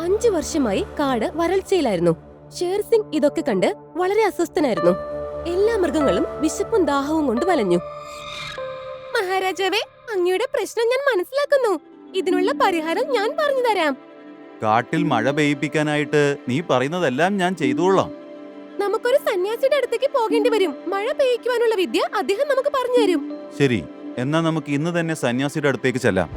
5 വർഷമായി കാട് വരൾച്ചയിലായിരുന്നു. ഷേർ സിംഗ് ഇതൊക്കെ കണ്ട് വളരെ അസ്വസ്ഥനായിരുന്നു. എല്ലാ മൃഗങ്ങളും വിശപ്പും ദാഹവും കൊണ്ട് വലഞ്ഞു. മഹാരാജാവേ, അങ്ങയുടെ പ്രശ്നം ഞാൻ മനസ്സിലാക്കുന്നു. ഇതിനുള്ള പരിഹാരം ഞാൻ പറഞ്ഞു തരാം. കാട്ടിൽ മഴ പെയ്യിപ്പിക്കാനായിട്ട് നീ പറയുന്നതെല്ലാം ഞാൻ ചെയ്തോളാം. നമുക്കൊരു സന്യാസിയുടെ അടുത്തേക്ക് പോകേണ്ടി വരും. മഴ പെയ്യിക്കുവാനുള്ള വിദ്യ അദ്ദേഹം നമുക്ക് പറഞ്ഞു തരും. ശരി, എന്നാ നമുക്ക് ഇന്ന് തന്നെ സന്യാസിയുടെ അടുത്തേക്ക് ചെല്ലാം.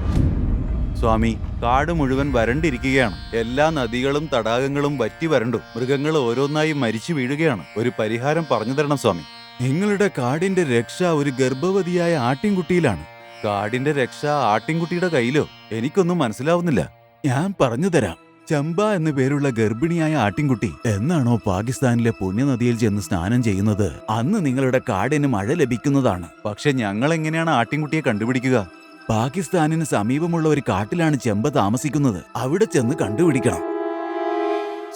സ്വാമി, കാട് മുഴുവൻ വരണ്ടിരിക്കുകയാണ്. എല്ലാ നദികളും തടാകങ്ങളും വറ്റി വരണ്ടു. മൃഗങ്ങൾ ഓരോന്നായി മരിച്ചു വീഴുകയാണ്. ഒരു പരിഹാരം പറഞ്ഞു തരണം സ്വാമി. നിങ്ങളുടെ കാടിന്റെ രക്ഷ ഒരു ഗർഭവതിയായ ആട്ടിൻകുട്ടിയിലാണ്. കാടിന്റെ രക്ഷ ആട്ടിൻകുട്ടിയുടെ കയ്യിലോ? എനിക്കൊന്നും മനസ്സിലാവുന്നില്ല. ഞാൻ പറഞ്ഞു തരാം. ചമ്പ എന്നു പേരുള്ള ഗർഭിണിയായ ആട്ടിൻകുട്ടി എന്നാണോ പാകിസ്ഥാനിലെ പുണ്യനദിയിൽ ചെന്ന് സ്നാനം ചെയ്യുന്നത്, അന്ന് നിങ്ങളുടെ കാടിന് മഴ ലഭിക്കുന്നതാണ്. പക്ഷെ ഞങ്ങൾ എങ്ങനെയാണ് ആട്ടിൻകുട്ടിയെ കണ്ടുപിടിക്കുക? പാകിസ്ഥാനിന് സമീപമുള്ള ഒരു കാട്ടിലാണ് ചെമ്പ താമസിക്കുന്നത്. അവിടെ ചെന്ന് കണ്ടുപിടിക്കണം.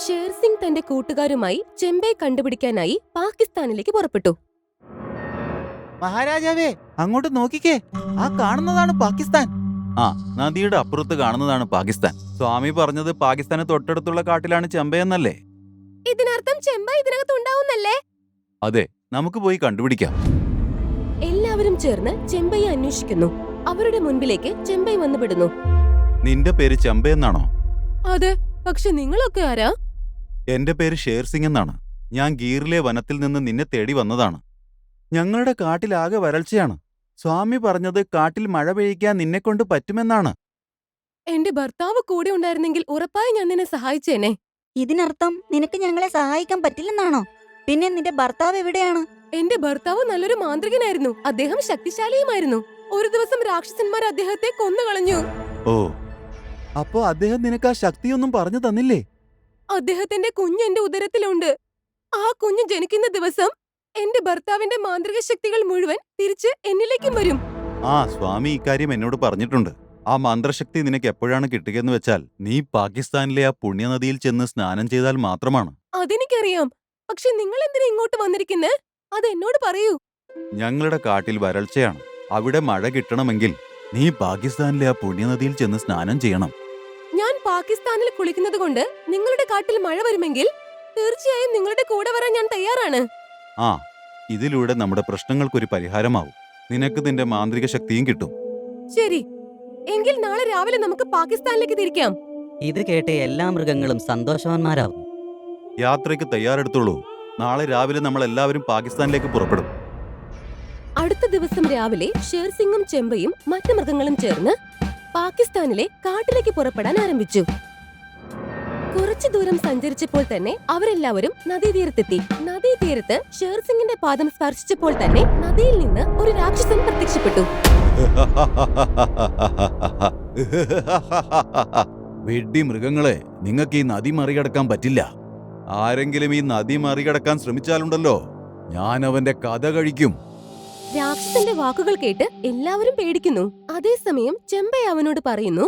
ഷേർ സിംഗ് തന്റെ കൂട്ടുകാരുമായി ചെമ്പയെ കണ്ടുപിടിക്കാനായി പാകിസ്ഥാനിലേക്ക് പുറപ്പെട്ടു. മഹാരാജാവേ, അങ്ങോട്ട് നോക്കിക്കേ. ആ കാണുന്നതാണ് പാകിസ്ഥാൻ. ആ, നദിയുടെ അപ്പുറത്ത് കാണുന്നതാണ് പാകിസ്ഥാൻ. സ്വാമി പറഞ്ഞത് പാകിസ്ഥാന് തൊട്ടടുത്തുള്ള കാട്ടിലാണ് ചെമ്പയെന്നല്ലേ? ഇതിനർത്ഥം ചെമ്പ ഇതിനകത്ത് ഉണ്ടാവുന്നല്ലേ? അതെ, നമുക്ക് പോയി കണ്ടുപിടിക്കാം. എല്ലാവരും ചേർന്ന് ചെമ്പയെ അന്വേഷിക്കുന്നു. അവരുടെ മുൻപിലേക്ക് ചെമ്പൈ വന്നുപെടുന്നു. നിന്റെ പേര് ചെമ്പയെന്നാണോ? അതെ, പക്ഷെ നിങ്ങളൊക്കെ ആരാ? എന്റെ പേര് ഷേർ സിംഗ് എന്നാണ്. ഞാൻ ഗീറിലെ വനത്തിൽ നിന്ന് നിന്നെ തേടി വന്നതാണ്. ഞങ്ങളുടെ കാട്ടിലാകെ വരൾച്ചയാണ്. സ്വാമി പറഞ്ഞത് കാട്ടിൽ മഴ പെയ്യിക്കാൻ നിന്നെക്കൊണ്ട് പറ്റുമെന്നാണ്. എന്റെ ഭർത്താവ് കൂടെ ഉണ്ടായിരുന്നെങ്കിൽ ഉറപ്പായി ഞാൻ നിന്നെ സഹായിച്ചേനെ. ഇതിനർത്ഥം നിനക്ക് ഞങ്ങളെ സഹായിക്കാൻ പറ്റില്ലെന്നാണോ? പിന്നെ നിന്റെ ഭർത്താവ് എവിടെയാണ്? എന്റെ ഭർത്താവ് നല്ലൊരു മാന്ത്രികനായിരുന്നു. അദ്ദേഹം ശക്തിശാലിയുമായിരുന്നു. ഒരു ദിവസം രാക്ഷസന്മാർ അദ്ദേഹത്തെ കൊന്നുകളഞ്ഞു. ഓ, അപ്പോ അദ്ദേഹം നിനക്ക് ആ ശക്തിയൊന്നും പറഞ്ഞു തന്നില്ലേ? അദ്ദേഹത്തിന്റെ കുഞ്ഞ് എന്റെ ഉദരത്തിലുണ്ട്. ആ കുഞ്ഞ് ജനിക്കുന്ന ദിവസം എന്റെ ഭർത്താവിന്റെ മാന്ത്രിക ശക്തികൾ മുഴുവൻ തിരിച്ച് എന്നിലേക്കും വരും. ആ, സ്വാമി ഇക്കാര്യം എന്നോട് പറഞ്ഞിട്ടുണ്ട്. ആ മന്ത്രശക്തി നിനക്ക് എപ്പോഴാണ് കിട്ടുകയെന്ന് വെച്ചാൽ നീ പാകിസ്ഥാനിലെ ആ പുണ്യനദിയിൽ ചെന്ന് സ്നാനം ചെയ്താൽ മാത്രമാണ്. അതെനിക്കറിയാം. പക്ഷെ നിങ്ങൾ എന്തിനാ ഇങ്ങോട്ട് വന്നിരിക്കുന്നേ? അത് എന്നോട് പറയൂ. ഞങ്ങളുടെ കാട്ടിൽ വരൾച്ചയാണ്. അവിടെ മഴ കിട്ടണമെങ്കിൽ നീ പാകിസ്ഥാനിലെ ആ പുണ്യനദിയിൽ ചെന്ന് സ്നാനം ചെയ്യണം. ഞാൻ പാകിസ്ഥാനിൽ കുളിക്കുന്നത് കൊണ്ട് നിങ്ങളുടെ കാട്ടിൽ മഴ വരുമെങ്കിൽ തീർച്ചയായും നിങ്ങളുടെ കൂടെ വരാൻ ഞാൻ തയ്യാറാണ്. ആ, ഇതിലൂടെ നമ്മുടെ പ്രശ്നങ്ങൾക്കൊരു പരിഹാരമാവും. നിനക്ക് നിന്റെ മാന്ത്രിക ശക്തിയും കിട്ടും. ശരി, എങ്കിൽ നാളെ രാവിലെ നമുക്ക് പാകിസ്ഥാനിലേക്ക് തിരിക്കാം. ഇത് കേട്ട് എല്ലാ മൃഗങ്ങളും സന്തോഷവാന്മാരാവും. യാത്രയ്ക്ക് തയ്യാറെടുത്തോളൂ. നാളെ രാവിലെ നമ്മൾ എല്ലാവരും പാകിസ്ഥാനിലേക്ക് പുറപ്പെടും. അടുത്ത ദിവസം രാവിലെ ഷേർ സിംഗും ചെമ്പയും മറ്റു മൃഗങ്ങളും ചേർന്ന് പാകിസ്ഥാനിലെ കാട്ടിലേക്ക് പുറപ്പെടാൻ ആരംഭിച്ചു. കുറച്ചു ദൂരം സഞ്ചരിച്ചപ്പോൾ തന്നെ അവരെല്ലാവരും നദീതീരത്തെത്തി. നദീതീരത്ത് ഷേർ സിംഗിന്റെ പാദം സ്പർശിച്ചപ്പോൾ തന്നെ നദിയിൽ നിന്ന് ഒരു രാക്ഷസൻ പ്രത്യക്ഷപ്പെട്ടു. വെഡ്ഡി മൃഗങ്ങളെ, നിങ്ങൾക്ക് ഈ നദി മറികടക്കാൻ പറ്റില്ല. ആരെങ്കിലും ഈ നദി മറികടക്കാൻ ശ്രമിച്ചാലുണ്ടല്ലോ, ഞാൻ അവന്റെ കഥ കഴിക്കും. രാക്ഷസന്റെ വാക്കുകൾ കേട്ട് എല്ലാവരും പേടിക്കുന്നു. അതേസമയം ചെമ്പൈ അവനോട് പറയുന്നു,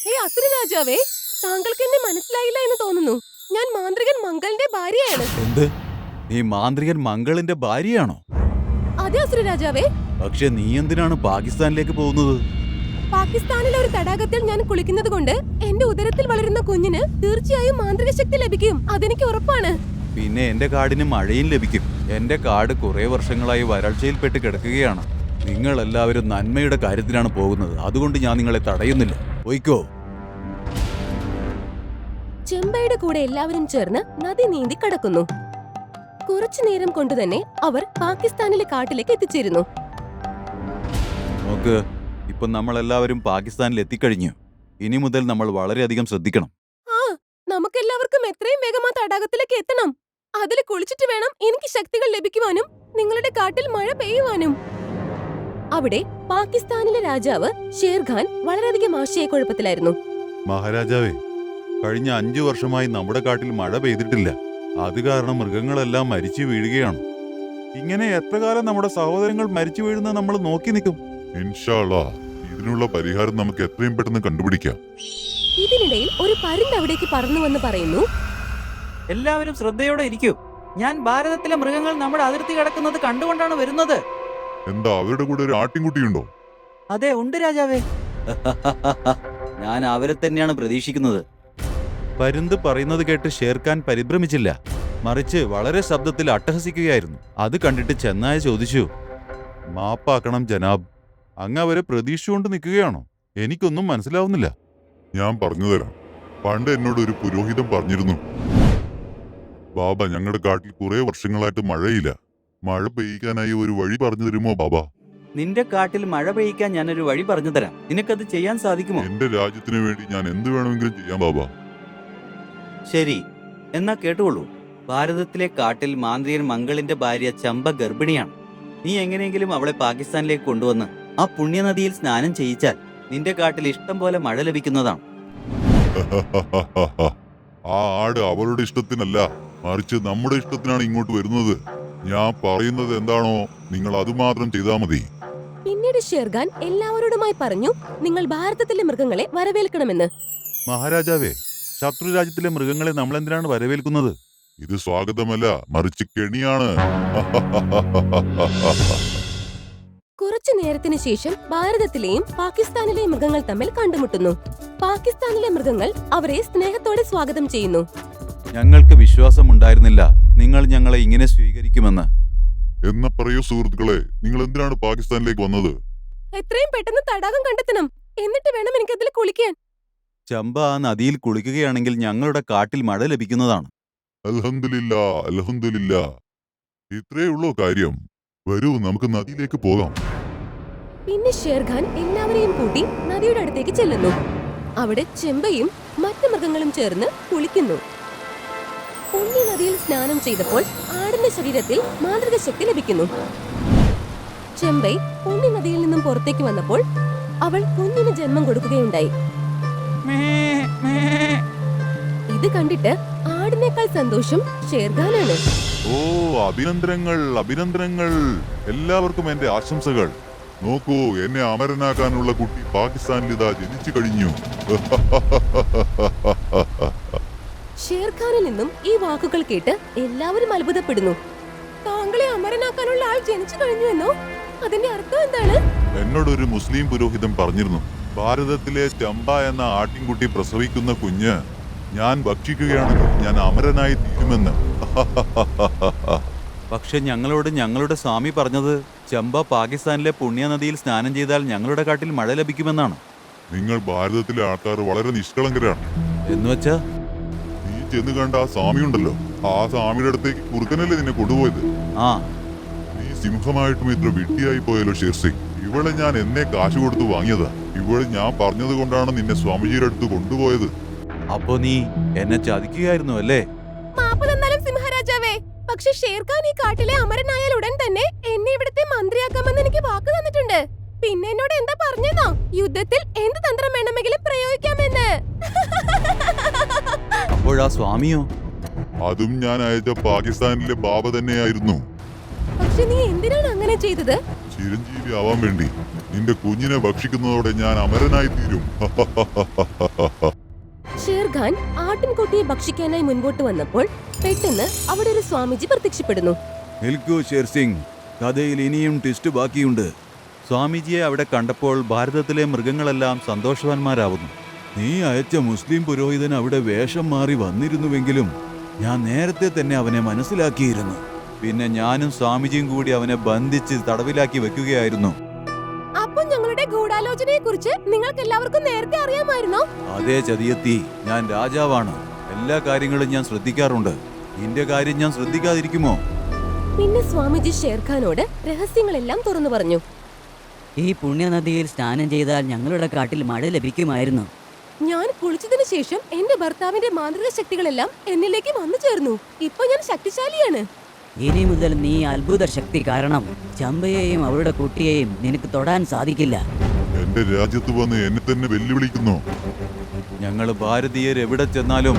ഹേ അസുര രാജാവേ, താങ്കൾക്ക് എന്നെ മനസ്സിലായില്ല എന്ന് തോന്നുന്നു. ഞാൻ മാന്ത്രികൻ മംഗളിന്റെ ഭാര്യയാണ്. എന്ത്? നീ മാന്ത്രികൻ മംഗളിന്റെ ഭാര്യയാണോ? അതെ അസുര രാജാവേ. പക്ഷെ നീ എന്തിനാണ് പാകിസ്ഥാനിലേക്ക് പോകുന്നത്? പാകിസ്ഥാനിലെ ഒരു തടാകത്തിൽ ഞാൻ കുളിക്കുന്നത് കൊണ്ട് എന്റെ ഉദരത്തിൽ വളരുന്ന കുഞ്ഞിന് തീർച്ചയായും മാന്ത്രിക ശക്തി ലഭിക്കും. അതെനിക്ക് ഉറപ്പാണ്. പിന്നെ എന്റെ കാടിന് മഴയും ലഭിക്കും. എന്റെ കാട് കുറെ വർഷങ്ങളായി വരൾച്ചയിൽപ്പെട്ട് കിടക്കുകയാണ്. നിങ്ങൾ എല്ലാവരും നന്മയുടെ കാര്യത്തിലാണ് പോകുന്നത്. അതുകൊണ്ട് ഞാൻ നിങ്ങളെ തടയുന്നില്ല. പോയിക്കോ. ചെമ്പയുടെ കൂടെ എല്ലാവരും ചേർന്ന് നദി നീന്തി കടക്കുന്നു. കുറച്ചു നേരം കൊണ്ടുതന്നെ അവർ പാകിസ്ഥാനിലെ കാട്ടിലേക്ക് എത്തിച്ചേരുന്നു. നോക്ക്, ഇപ്പൊ നമ്മളെല്ലാവരും പാകിസ്ഥാനിൽ എത്തിക്കഴിഞ്ഞു. ഇനി മുതൽ നമ്മൾ വളരെയധികം ശ്രദ്ധിക്കണം. ആ, നമുക്കെല്ലാവർക്കും എത്രയും വേഗം ആ തടാകത്തിലേക്ക് എത്തണം. അതിൽ കുളിച്ചിട്ട് വേണം എനിക്ക് ശക്തികൾ ലഭിക്കുവാനും നിങ്ങളുടെ കാട്ടിൽ മഴ പെയ്യുവാനും. അവിടെ പാകിസ്ഥാനിലെ രാജാവ് ഷേർഖാൻ വളരെയധികം ആശയക്കുഴപ്പത്തിലായിരുന്നു. മഹാരാജാവേ, കഴിഞ്ഞ 5 വർഷമായി നമ്മുടെ കാട്ടിൽ മഴ പെയ്തിട്ടില്ല. അത് കാരണം മൃഗങ്ങളെല്ലാം മരിച്ചു വീഴുകയാണ്. ഇങ്ങനെ എത്ര കാലം നമ്മുടെ സഹോദരങ്ങൾ മരിച്ചു വീഴുന്നത് നമ്മൾ നോക്കി നിൽക്കും? ഇൻഷാ അല്ലാഹ്, ഇതിനുള്ള പരിഹാരം നമുക്ക് എത്രയും പെട്ടെന്ന് കണ്ടുപിടിക്കാം. ഇതിനിടയിൽ ഒരു പരുന്ത് അവിടേക്ക് പറന്നു വന്ന് പറയുന്നു, എല്ലാവരും ശ്രദ്ധയോടെ ഇരിക്കൂ. ഞാൻ ഭാരതത്തിലെ മൃഗങ്ങൾ നമ്മുടെ അതിർത്തി കടക്കുന്നത് കണ്ടുകൊണ്ടാണ് വരുന്നത്. എന്താ, അവരുടെ കൂടെ ഒരു ആട്ടിൻകുട്ടിയുണ്ടോ? അതെ, ഉണ്ട് രാജാവേ. ഞാൻ അവരെ തന്നെയാണ് പ്രതീക്ഷിക്കുന്നത്. പരുന്ത് പറയുന്നത് കേട്ട് ഷേർഖാൻ പരിഭ്രമിച്ചില്ല, മറിച്ച് വളരെ ശബ്ദത്തിൽ അട്ടഹസിക്കുകയായിരുന്നു. അത് കണ്ടിട്ട് ചെന്നായ ചോദിച്ചു, മാപ്പാക്കണം ജനാബ്. അങ്ങ് അവരെ പ്രതീക്ഷിച്ചുകൊണ്ട് നിൽക്കുകയാണോ? എനിക്കൊന്നും മനസ്സിലാവുന്നില്ല. ഞാൻ പറഞ്ഞുതരാം. പണ്ട് എന്നോട് ഒരു പുരോഹിതൻ പറഞ്ഞിരുന്നു, ബാബ, ഞങ്ങളുടെ കാട്ടിൽ കുറെ വർഷങ്ങളായിട്ട് മഴയില്ല. മഴ പെയ്യിക്കാനായി ഒരു വഴി പറഞ്ഞു തരുമോ ബാബ? നിന്റെ കാട്ടിൽ മഴ പെയ്യിക്കാൻ ഞാനൊരു വഴി പറഞ്ഞു തരാം. നിനക്കത് ചെയ്യാൻ സാധിക്കുമോ? എന്റെ രാജ്യത്തിന് വേണ്ടി ഞാൻ എന്ത് വേണമെങ്കിലും ചെയ്യാം ബാബ. ശരി, എന്നാ കേട്ടുകൊള്ളൂ. ഭാരതത്തിലെ കാട്ടിൽ മാന്ത്രികൻ മംഗളിന്റെ ഭാര്യ ചമ്പ ഗർഭിണിയാണ്. നീ എങ്ങനെയെങ്കിലും അവളെ പാകിസ്ഥാനിലേക്ക് കൊണ്ടുവന്ന് ആ പുണ്യനദിയിൽ സ്നാനം ചെയ്യിച്ചാൽ നിന്റെ കാട്ടിൽ ഇഷ്ടം പോലെ മഴ ലഭിക്കുന്നതാണ്. ആ ആട് അവളുടെ ഇഷ്ടത്തിനല്ല, മറിച്ച് നമ്മുടെ ഇഷ്ടത്തിനാണ് ഇങ്ങോട്ട് വരുന്നത്. ഞാൻ പറയുന്നത് എന്താണോ നിങ്ങൾ അതുമാത്രം ചെയ്താൽ മതി. പിന്നീട് ഷേർഖാൻ എല്ലാവരോടുമായി പറഞ്ഞു, നിങ്ങൾ ഭാരതത്തിലെ മൃഗങ്ങളെ വരവേൽക്കണമെന്ന്. മഹാരാജാവേ, ശത്രുരാജ്യത്തിലെ മൃഗങ്ങളെ നമ്മളെന്തിനാണ് വരവേൽക്കുന്നത്? ഇത് സ്വാഗതമല്ല, മറിച്ച് കെണിയാണ്. കുറച്ചു നേരത്തിന് ശേഷം ഭാരതത്തിലെയും പാകിസ്ഥാനിലെയും മൃഗങ്ങൾ തമ്മിൽ കണ്ടുമുട്ടുന്നു. പാകിസ്ഥാനിലെ മൃഗങ്ങൾ അവരെ സ്നേഹത്തോടെ സ്വാഗതം ചെയ്യുന്നു. ഞങ്ങൾക്ക് വിശ്വാസമുണ്ടായിരുന്നില്ല നിങ്ങൾ ഞങ്ങളെ ഇങ്ങനെ സ്വീകരിക്കുമെന്ന്. എന്നാ പറയൂ സുഹൃത്തുക്കളെ, നിങ്ങൾ എന്തിനാണ് പാകിസ്ഥാനിലേക്ക് വന്നത്? എത്രയും പെട്ടെന്ന് തടാകം കണ്ടെത്തണം, എന്നിട്ട് വേണം എനിക്കതിൽ കുളിക്കാൻ. ചമ്പ ആ നദിയിൽ കുളിക്കുകയാണെങ്കിൽ ഞങ്ങളുടെ കാട്ടിൽ മഴ ലഭിക്കുന്നതാണ്. അൽഹംദുലില്ലാ, അൽഹംദുലില്ലാ. ഇത്രേ ഉള്ളോ കാര്യം? വരൂ, നമുക്ക് നദിയിലേക്ക് പോകാം. പിന്നെ ഷേർഖാൻ എല്ലാവരെയും കൂട്ടി നദിയുടെ അടുത്തേക്ക് ചെല്ലുന്നു. അവിടെ ചെമ്പയും മറ്റു മൃഗങ്ങളും ചേർന്ന് കുളിക്കുന്നു. പുണ്യ നദിയിൽ സ്നാനം ചെയ്തപ്പോൾ ആടിന്റെ ശരീരത്തിൽ മാന്ത്രിക ശക്തി ലഭിക്കുന്നു. ചെമ്പൈ പുണ്യ നദിയിൽ നിന്നും പുറത്തേക്ക് വന്നപ്പോൾ അവൾ കുഞ്ഞിന് ജന്മം കൊടുക്കുകയുണ്ടായി. ഇത് കണ്ടിട്ട് ആടിനേക്കാൾ സന്തോഷം ഷേർഖാനാണ്. ഓ, അഭിനന്ദനങ്ങൾ, അഭിനന്ദനങ്ങൾ. എല്ലാവർക്കും എന്റെ ആശംസകൾ. നോക്കൂ, എന്നെ അമരനാക്കാനുള്ള കുട്ടി പാകിസ്ഥാനിൽ ഇതാ ജനിച്ചു കഴിഞ്ഞു. ഷേർഖാനിൽ നിന്നും ഈ വാക്കുകൾ കേട്ട് എല്ലാവരും അത്ഭുതപ്പെടുന്നു. താങ്കളെ അമരനാക്കാനുള്ള ആൾ ജനിച്ചു കഴിഞ്ഞു എന്നോ? അതിന്റെ അർത്ഥം എന്താണ്? എന്നോടൊരു മുസ്ലിം പുരോഹിതൻ പറഞ്ഞിരുന്നു, ഭാരതത്തിലെ ചമ്പ എന്ന ആട്ടിൻകുട്ടി പ്രസവിക്കുന്ന കുഞ്ഞ് ഞാൻ ഭക്ഷിക്കുകയാണെങ്കിൽ ഞാൻ അമരനായി തീരുമെന്ന്. പക്ഷെ ഞങ്ങളോട് ഞങ്ങളുടെ സ്വാമി പറഞ്ഞത് ചമ്പ പാകിസ്ഥാനിലെ പുണ്യനദിയിൽ സ്നാനം ചെയ്താൽ ഞങ്ങളുടെ കാട്ടിൽ മഴ ലഭിക്കുമെന്നാണ്. നിങ്ങൾ ഭാരതത്തിലെ ആൾക്കാർ വളരെ നിഷ്കളങ്കരാണ്. എന്നുവെച്ചാ? നീ ചെന്ന് കണ്ട ആ സ്വാമിയുണ്ടല്ലോ, ആ സ്വാമിയുടെ അടുത്തേക്ക് കുറുക്കനല്ലേ നിന്നെ കൊണ്ടുപോയത്. ആ, നീ സിംഹമായിട്ടും ഇത്ര വിട്ടിയായി പോയല്ലോ ഷേർ സിംഗ്. ഇവളെ ഞാൻ എന്നെ കാശ് കൊടുത്ത് വാങ്ങിയതാ. ഇവള് ഞാൻ പറഞ്ഞത് കൊണ്ടാണ് നിന്നെ സ്വാമിജിയുടെ അടുത്ത് കൊണ്ടുപോയത്. അപ്പോ നീ എന്നെ ചതിക്കുകയായിരുന്നു അല്ലേ? മാപ്പ് തന്നാലും സിംഹരാജാവേ, പക്ഷെ ഷേർഖാൻ ഈ കാട്ടിലെ അമരനായാൽ ഉടൻ തന്നെ എന്നെ ഇവിടുത്തെ മന്ത്രിയാക്കാമെന്ന് എനിക്ക് വാക്ക് തന്നിട്ടുണ്ട്. പിന്നെ എന്നോട് എന്താ പറഞ്ഞെന്നോ? യുദ്ധത്തിൽ എന്ത് തന്ത്രം വേണമെങ്കിലും പ്രയോഗിക്കാമെന്ന്. അപ്പോഴാ സ്വാമിയോ? അതും ഞാൻ അയച്ച പാകിസ്ഥാനിലെ ബാബ തന്നെയായിരുന്നു. പക്ഷെ നീ എന്തിനാണ് അങ്ങനെ ചെയ്തത്? ചിരഞ്ജീവി ആവാൻ വേണ്ടി. നിന്റെ കുഞ്ഞിനെ ഭക്ഷിക്കുന്നതോടെ ഞാൻ അമരനായി തീരും. ഷേർഖാൻ ആട്ടിൻകുട്ടിയെ ഭക്ഷിക്കാനായി മുൻപോട്ട് വന്നപ്പോൾ പെട്ടെന്ന് അവിടെ ഒരു സ്വാമിജി പ്രത്യക്ഷപ്പെടുന്നു. നിൽക്കൂ ഷേർ സിംഗ്, കഥയിൽ ഇനിയും ട്വിസ്റ്റ് ബാക്കിയുണ്ട്. സ്വാമിജിയെ അവിടെ കണ്ടപ്പോൾ ഭാരതത്തിലെ മൃഗങ്ങളെല്ലാം സന്തോഷവാന്മാരാവുന്നു. നീ അയച്ച മുസ്ലിം പുരോഹിതൻ അവിടെ വേഷം മാറി വന്നിരുന്നുവെങ്കിലും ഞാൻ നേരത്തെ തന്നെ അവനെ മനസ്സിലാക്കിയിരുന്നു. പിന്നെ ഞാനും സ്വാമിജിയും കൂടി അവനെ ബന്ധിച്ച് തടവിലാക്കി വെക്കുകയായിരുന്നു. അപ്പൊ ഞങ്ങളുടെ ഗൂഢാലോചനയെ കുറിച്ച് നിങ്ങൾക്ക് എല്ലാവർക്കും നേരത്തെ അറിയാമായിരുന്നോ? അതേ ചതിയെത്തി, ഞാൻ രാജാവാണ്. എല്ലാ കാര്യങ്ങളും ഞാൻ ശ്രദ്ധിക്കാറുണ്ട്. നിന്റെ കാര്യം ഞാൻ ശ്രദ്ധിക്കാതിരിക്കുമോ? പിന്നെ സ്വാമിജി ഷേർഖാനോട് രഹസ്യങ്ങളെല്ലാം തുറന്നു പറഞ്ഞു. ഈ പുണ്യനദിയിൽ സ്നാനം ചെയ്താൽ ഞങ്ങളുടെ കാട്ടിൽ മഴ ലഭിക്കുമായിരുന്നു. ഞാൻ കുളിച്ചതിനു ശേഷം എന്റെ ഭർത്താവിന്റെ മാന്ത്രിക ശക്തികളെല്ലാം എന്നിലേക്ക് വന്നു ചേർന്നു. ഇപ്പൊ ഞാൻ ശക്തിശാലിയാണ്. ഇനി മുതൽ നീ അത്ഭുത ശക്തി കാരണം ചമ്പയെയും അവളുടെ കുട്ടിയെയും നിനക്ക് തൊടാൻ സാധിക്കില്ല. എന്റെ രാജ്യത്ത് വന്ന് എന്നെ തന്നെ വെല്ലുവിളിക്കുന്നു. ഞങ്ങൾ ഭാരതീയർ എവിടെ ചെന്നാലും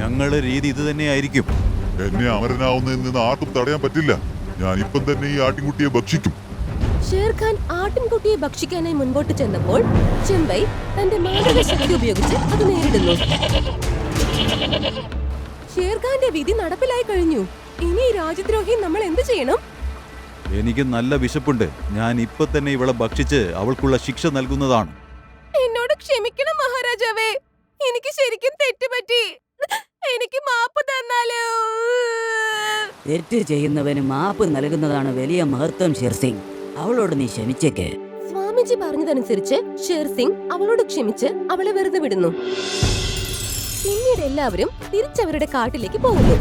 ഞങ്ങളുടെ രീതി ഇത് തന്നെയായിരിക്കും. എന്നെ അമരനാവുന്നതിൽ നിന്ന് ആർക്കും തടയാൻ പറ്റില്ല. ഞാൻ ഇപ്പം തന്നെ ഈ ആട്ടിൻകുട്ടിയെ ഭക്ഷിക്കും. ഷേർഖാൻ ആട്ടിൻകുട്ടിയെ ഭക്ഷിക്കാനായി മുൻപോട്ട് ചെന്നപ്പോൾ ചെമ്പൈ തന്റെ മാന്ത്രിക ശക്തി ഉപയോഗിച്ച് അത് നേരിടുന്നു. ഷേർഖാന്റെ വിധി നടപ്പിലായി കഴിഞ്ഞു. ഇനി ഈ രാജ്യദ്രോഹി നമ്മൾ എന്ത് ചെയ്യണം? എനിക്ക് നല്ല വിശപ്പുണ്ട്. ഞാൻ ഇപ്പൊ തന്നെ ഇവളെ ഭക്ഷിച്ച് അവൾക്കുള്ള ശിക്ഷ നൽകുന്നതാണ്. എന്നോട് ക്ഷമിക്കണം മഹാരാജാവേ, എനിക്ക് ശരിക്കും തെറ്റുപറ്റി. എനിക്ക് മാപ്പ് തന്നാലോ? തെറ്റ് ചെയ്യുന്നവന് മാപ്പ് നൽകുന്നതാണ് വലിയ മഹത്വം ഷെർസിംഗ്. അവളോട് നീ ക്ഷമിച്ചേക്ക്. സ്വാമിജി പറഞ്ഞതനുസരിച്ച് ഷേർസിംഗ് അവളോട് ക്ഷമിച്ച് അവളെ വെറുതെ വിടുന്നു. പിന്നീട് എല്ലാവരും തിരിച്ചവരുടെ കാട്ടിലേക്ക് പോകുന്നു.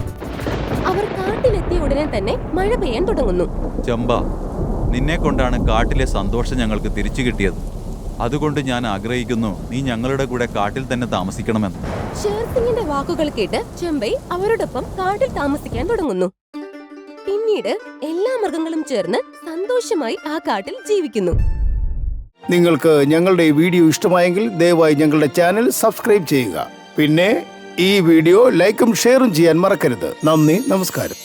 അവർ കാട്ടിലെത്തിയ ഉടനെ തന്നെ മഴ പെയ്യാൻ തുടങ്ങുന്നു. ചമ്പ, നിന്നെ കൊണ്ടാണ് കാട്ടിലെ സന്തോഷം ഞങ്ങൾക്ക് തിരിച്ചു കിട്ടിയത്. അതുകൊണ്ട് ഞാൻ ആഗ്രഹിക്കുന്നു നീ ഞങ്ങളുടെ കൂടെ കാട്ടിൽ തന്നെ താമസിക്കണമെന്ന്. ഷേർസിംഗിന്റെ വാക്കുകൾ കേട്ട് ചെമ്പൈ അവരോടൊപ്പം കാട്ടിൽ താമസിക്കാൻ തുടങ്ങുന്നു. പിന്നീട് എല്ലാ മൃഗങ്ങളും ചേർന്ന് സന്തോഷമായി ആ കാട്ടിൽ ജീവിക്കുന്നു. നിങ്ങൾക്ക് ഞങ്ങളുടെ ഈ വീഡിയോ ഇഷ്ടമായെങ്കിൽ ദയവായി ഞങ്ങളുടെ ചാനൽ സബ്സ്ക്രൈബ് ചെയ്യുക. പിന്നെ ഈ വീഡിയോ ലൈക്കും ഷെയറും ചെയ്യാൻ മറക്കരുത്. നന്ദി, നമസ്കാരം.